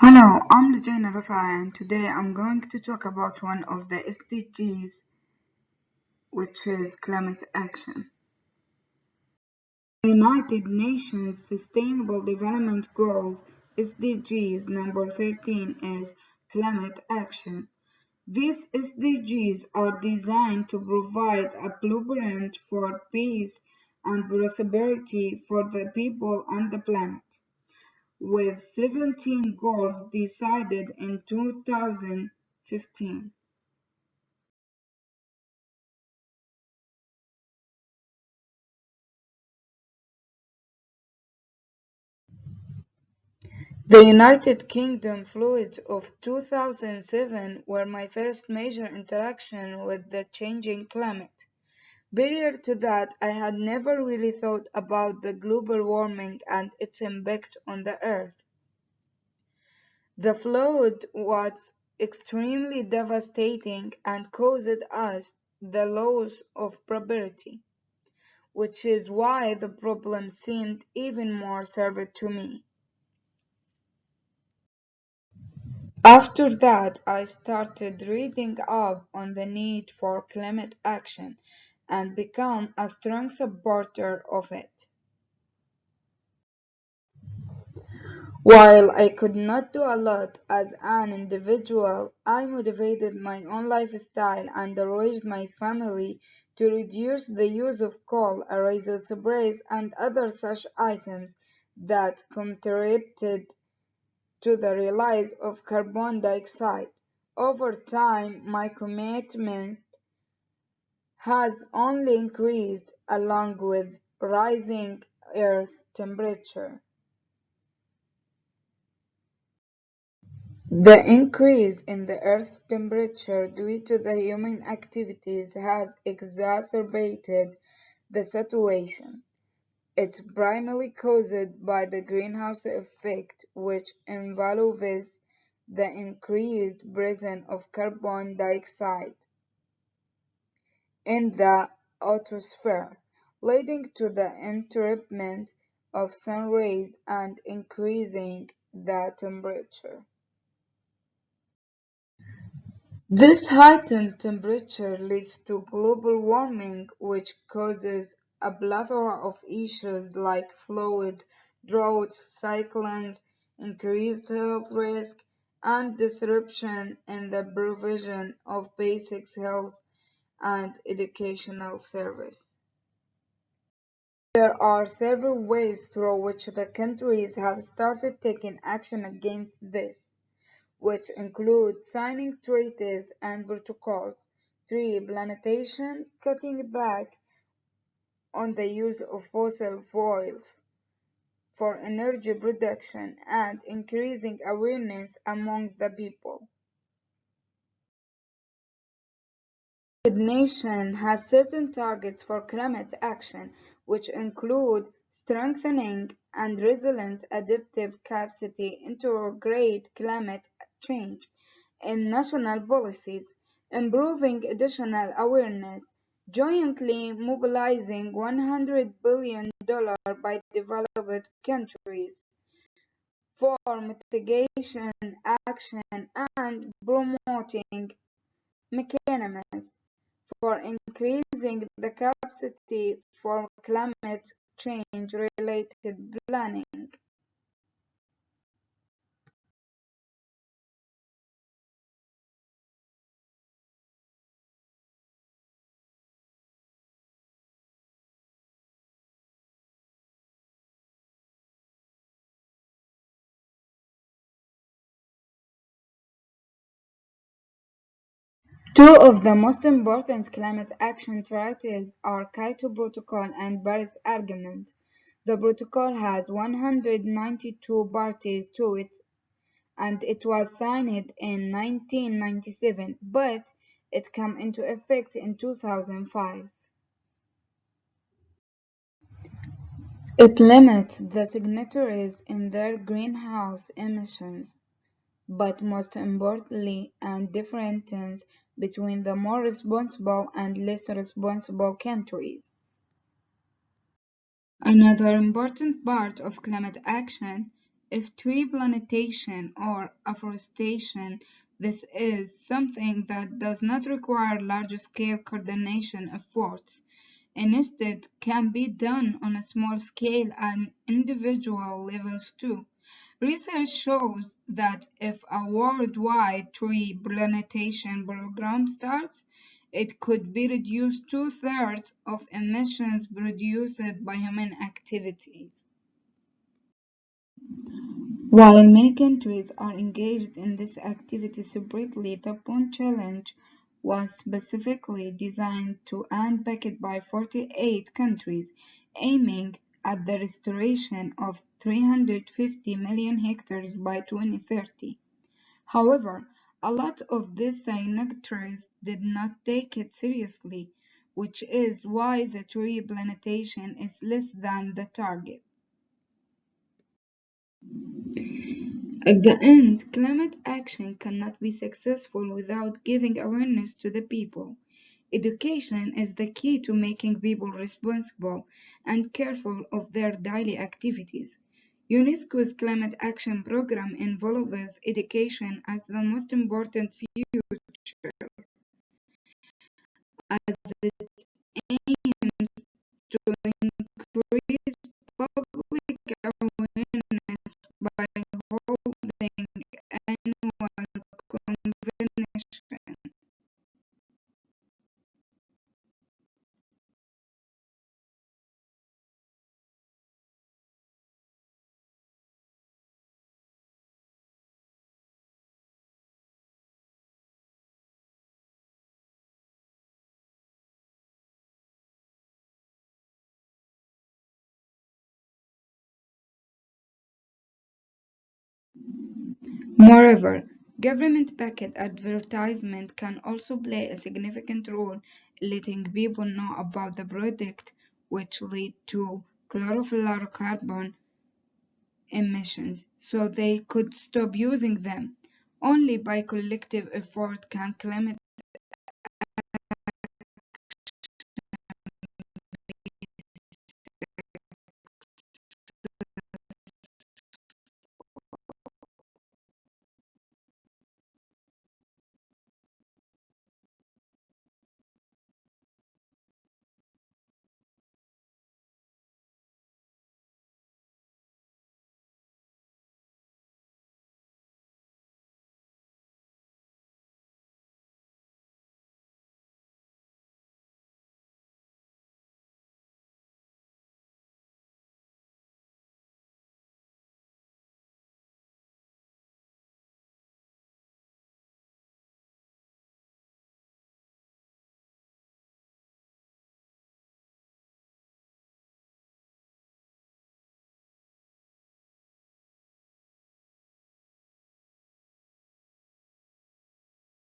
Hello, I'm Lujana Rafai and today I'm going to talk about one of the SDGs, which is climate action. The United Nations Sustainable Development Goals SDGs number 13 is climate action. These SDGs are designed to provide a blueprint for peace and prosperity for the people on the planet, with 17 goals decided in 2015. The United Kingdom floods of 2007 were my first major interaction with the changing climate. Prior to that, I had never really thought about the global warming and its impact on the Earth. The flood was extremely devastating and caused us the loss of property, which is why the problem seemed even more severe to me. After that, I started reading up on the need for climate action and became a strong supporter of it. While I could not do a lot as an individual, I motivated my own lifestyle and encouraged my family to reduce the use of coal, erasal sprays, and other such items that contributed to the release of carbon dioxide. Over time, my commitment has only increased along with rising Earth temperature. The increase in the Earth's temperature due to the human activities has exacerbated the situation. It's primarily caused by the greenhouse effect, which involves the increased presence of carbon dioxide in the atmosphere, leading to the interruption of sun rays and increasing the temperature. This heightened temperature leads to global warming, which causes a plethora of issues like floods, droughts, cyclones, increased health risk, and disruption in the provision of basic health and educational service. There are several ways through which the countries have started taking action against this, which include signing treaties and protocols. 3. Plantation, cutting back on the use of fossil fuels for energy production, and increasing awareness among the people. The United Nations has certain targets for climate action, which include strengthening and resilience adaptive capacity, integrate climate change in national policies, improving additional awareness, jointly mobilizing $100 billion by developed countries for mitigation action, and promoting mechanisms for increasing the capacity for climate change-related planning. Two of the most important climate action treaties are Kyoto Protocol and Paris Agreement. The protocol has 192 parties to it, and it was signed in 1997, but it came into effect in 2005. It limits the signatories in their greenhouse emissions, but most importantly, and differentiates between the more responsible and less responsible countries. Another important part of climate action If tree plantation or afforestation, this is something that does not require large-scale coordination efforts. Instead, can be done on a small scale and individual levels too. Research shows that if a worldwide tree plantation program starts, it could be reduced two-thirds of emissions produced by human activities. While many countries are engaged in this activity separately, the Bond Challenge was specifically designed to and backed by 48 countries, aiming at the restoration of 350 million hectares by 2030. However, a lot of these signatories did not take it seriously, which is why the tree plantation is less than the target. At the end, climate action cannot be successful without giving awareness to the people. Education is the key to making people responsible and careful of their daily activities. UNESCO's climate action program involves education as the most important feature, as it aims to increase public awareness by holding annual conventions. Moreover, government-backed advertisement can also play a significant role in letting people know about the product, which lead to chlorofluorocarbon emissions, so they could stop using them. Only by collective effort can climate